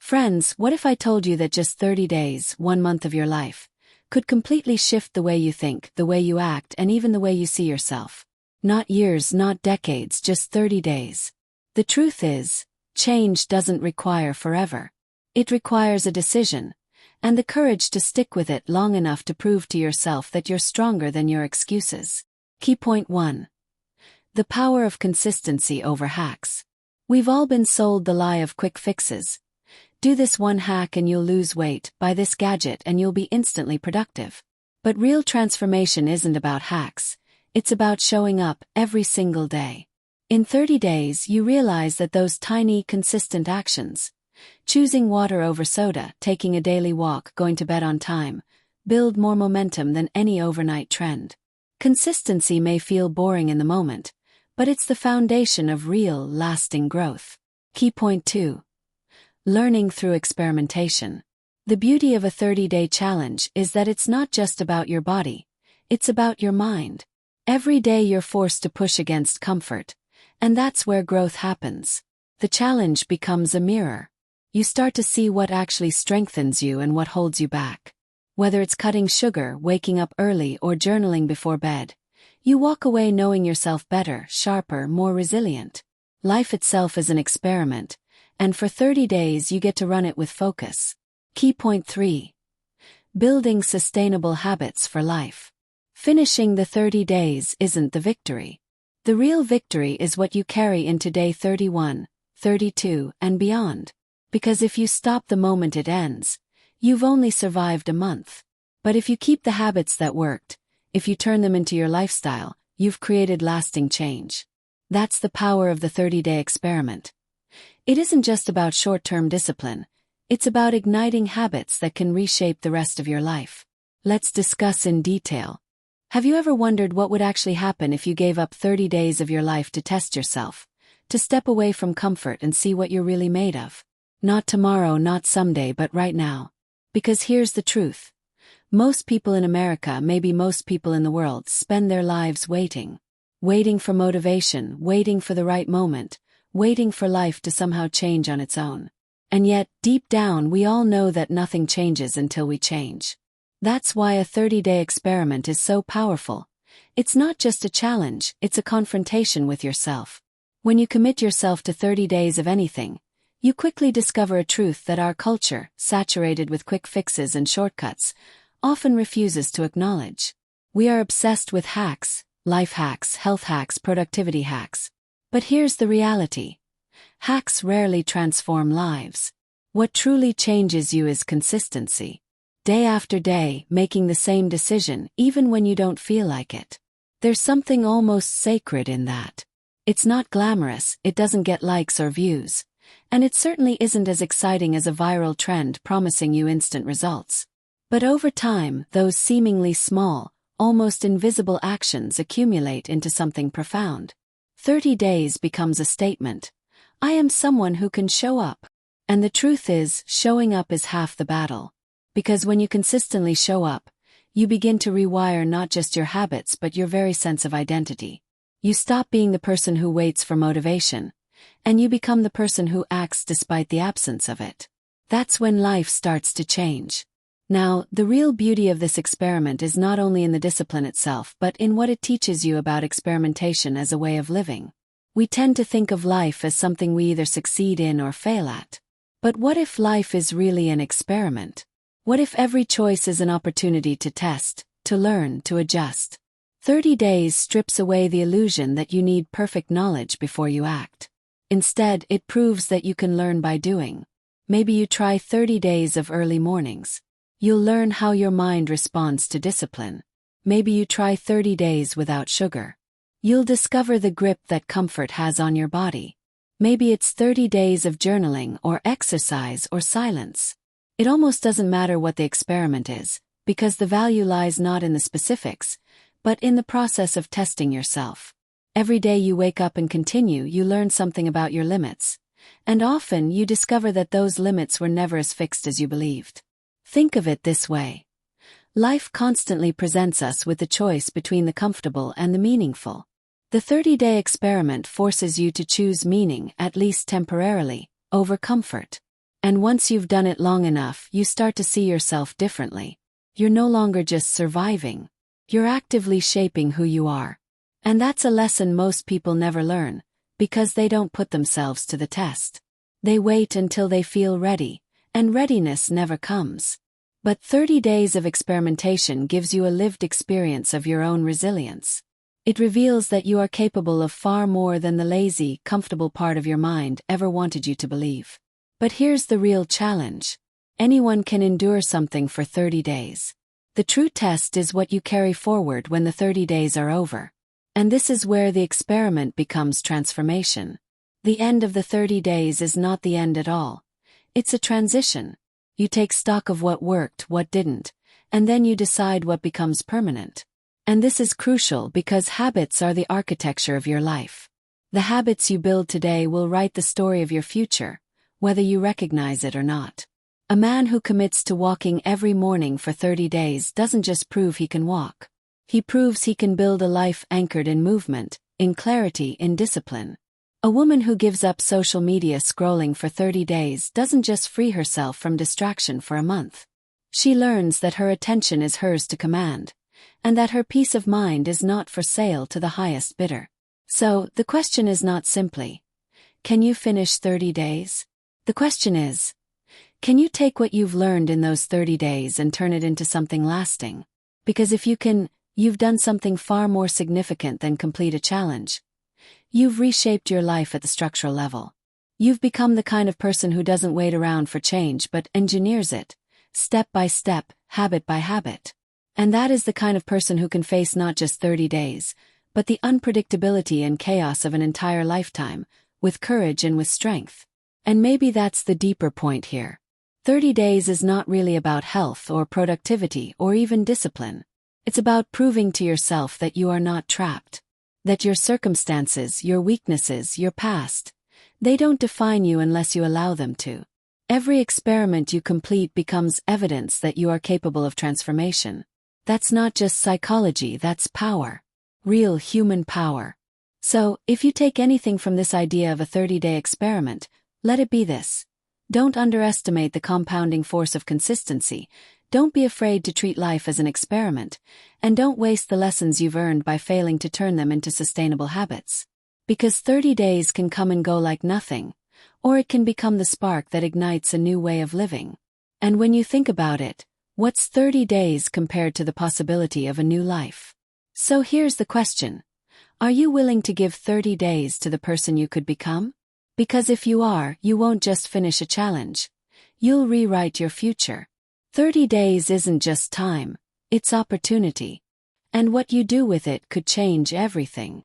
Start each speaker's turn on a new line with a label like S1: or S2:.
S1: Friends, what if I told you that just 30 days, 1 month of your life, could completely shift the way you think, the way you act, and even the way you see yourself? Not years, not decades, just 30 days. The truth is, change doesn't require forever. It requires a decision, and the courage to stick with it long enough to prove to yourself that you're stronger than your excuses. Key point 1. The power of consistency over hacks. We've all been sold the lie of quick fixes. Do this one hack and you'll lose weight, buy this gadget and you'll be instantly productive. But real transformation isn't about hacks, it's about showing up every single day. In 30 days, you realize that those tiny, consistent actions, choosing water over soda, taking a daily walk, going to bed on time, build more momentum than any overnight trend. Consistency may feel boring in the moment, but it's the foundation of real, lasting growth. Key point 2. Learning through experimentation. The beauty of a 30-day challenge is that it's not just about your body, it's about your mind. Every day you're forced to push against comfort, and that's where growth happens. The challenge becomes a mirror. You start to see what actually strengthens you and what holds you back. Whether it's cutting sugar, waking up early, or journaling before bed, you walk away knowing yourself better, sharper, more resilient. Life itself is an experiment, and for 30 days you get to run it with focus. Key point 3. Building sustainable habits for life. Finishing the 30 days isn't the victory. The real victory is what you carry into day 31, 32, and beyond. Because if you stop the moment it ends, you've only survived a month. But if you keep the habits that worked, if you turn them into your lifestyle, you've created lasting change. That's the power of the 30-day experiment. It isn't just about short-term discipline, it's about igniting habits that can reshape the rest of your life. Let's discuss in detail. Have you ever wondered what would actually happen if you gave up 30 days of your life to test yourself, to step away from comfort and see what you're really made of? Not tomorrow, not someday, but right now. Because here's the truth. Most people in America, maybe most people in the world, spend their lives waiting. Waiting for motivation, waiting for the right moment, waiting for life to somehow change on its own. And yet, deep down, we all know that nothing changes until we change. That's why a 30-day experiment is so powerful. It's not just a challenge, it's a confrontation with yourself. When you commit yourself to 30 days of anything, you quickly discover a truth that our culture, saturated with quick fixes and shortcuts, often refuses to acknowledge. We are obsessed with hacks, life hacks, health hacks, productivity hacks. But here's the reality. Hacks rarely transform lives. What truly changes you is consistency. Day after day, making the same decision, even when you don't feel like it. There's something almost sacred in that. It's not glamorous, it doesn't get likes or views. And it certainly isn't as exciting as a viral trend promising you instant results. But over time, those seemingly small, almost invisible actions accumulate into something profound. 30 days becomes a statement. I am someone who can show up. And the truth is, showing up is half the battle. Because when you consistently show up, you begin to rewire not just your habits but your very sense of identity. You stop being the person who waits for motivation, and you become the person who acts despite the absence of it. That's when life starts to change. Now, the real beauty of this experiment is not only in the discipline itself but in what it teaches you about experimentation as a way of living. We tend to think of life as something we either succeed in or fail at. But what if life is really an experiment? What if every choice is an opportunity to test, to learn, to adjust? 30 days strips away the illusion that you need perfect knowledge before you act. Instead, it proves that you can learn by doing. Maybe you try 30 days of early mornings. You'll learn how your mind responds to discipline. Maybe you try 30 days without sugar. You'll discover the grip that comfort has on your body. Maybe it's 30 days of journaling or exercise or silence. It almost doesn't matter what the experiment is, because the value lies not in the specifics, but in the process of testing yourself. Every day you wake up and continue, you learn something about your limits. And often you discover that those limits were never as fixed as you believed. Think of it this way. Life constantly presents us with the choice between the comfortable and the meaningful. The 30-day experiment forces you to choose meaning, at least temporarily, over comfort. And once you've done it long enough, you start to see yourself differently. You're no longer just surviving. You're actively shaping who you are. And that's a lesson most people never learn, because they don't put themselves to the test. They wait until they feel ready, and readiness never comes. But 30 days of experimentation gives you a lived experience of your own resilience. It reveals that you are capable of far more than the lazy, comfortable part of your mind ever wanted you to believe. But here's the real challenge. Anyone can endure something for 30 days. The true test is what you carry forward when the 30 days are over. And this is where the experiment becomes transformation. The end of the 30 days is not the end at all. It's a transition. You take stock of what worked, what didn't, and then you decide what becomes permanent. And this is crucial because habits are the architecture of your life. The habits you build today will write the story of your future, whether you recognize it or not. A man who commits to walking every morning for 30 days doesn't just prove he can walk. He proves he can build a life anchored in movement, in clarity, in discipline. A woman who gives up social media scrolling for 30 days doesn't just free herself from distraction for a month. She learns that her attention is hers to command, and that her peace of mind is not for sale to the highest bidder. So, the question is not simply, can you finish 30 days? The question is, can you take what you've learned in those 30 days and turn it into something lasting? Because if you can, you've done something far more significant than complete a challenge. You've reshaped your life at the structural level. You've become the kind of person who doesn't wait around for change but engineers it, step by step, habit by habit. And that is the kind of person who can face not just 30 days, but the unpredictability and chaos of an entire lifetime, with courage and with strength. And maybe that's the deeper point here. 30 days is not really about health or productivity or even discipline. It's about proving to yourself that you are not trapped. That your circumstances, your weaknesses, your past, they don't define you unless you allow them to. Every experiment you complete becomes evidence that you are capable of transformation. That's not just psychology, that's power. Real human power. So, if you take anything from this idea of a 30-day experiment, let it be this. Don't underestimate the compounding force of consistency, don't be afraid to treat life as an experiment, and don't waste the lessons you've earned by failing to turn them into sustainable habits. Because 30 days can come and go like nothing, or it can become the spark that ignites a new way of living. And when you think about it, what's 30 days compared to the possibility of a new life? So here's the question. Are you willing to give 30 days to the person you could become? Because if you are, you won't just finish a challenge. You'll rewrite your future. 30 days isn't just time, it's opportunity. And what you do with it could change everything.